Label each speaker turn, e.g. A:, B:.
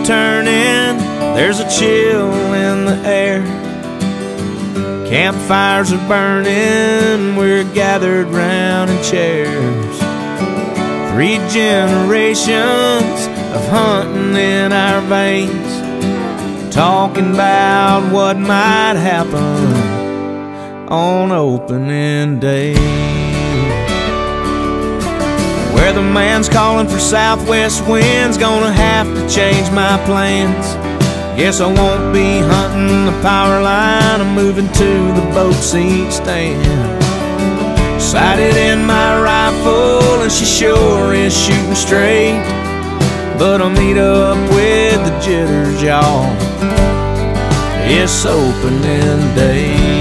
A: turning, there's a chill in the air. Campfires are burning, we're gathered round in chairs. 3 generations of hunting in our veins, talking about what might happen on opening day. Weatherman's calling for southwest winds, gonna have to change my plans. Guess I won't be hunting the power line, I'm moving to the boat seat stand. Sighted in my rifle and she sure is shooting straight, but I'll meet up with the jitters, y'all. It's opening day.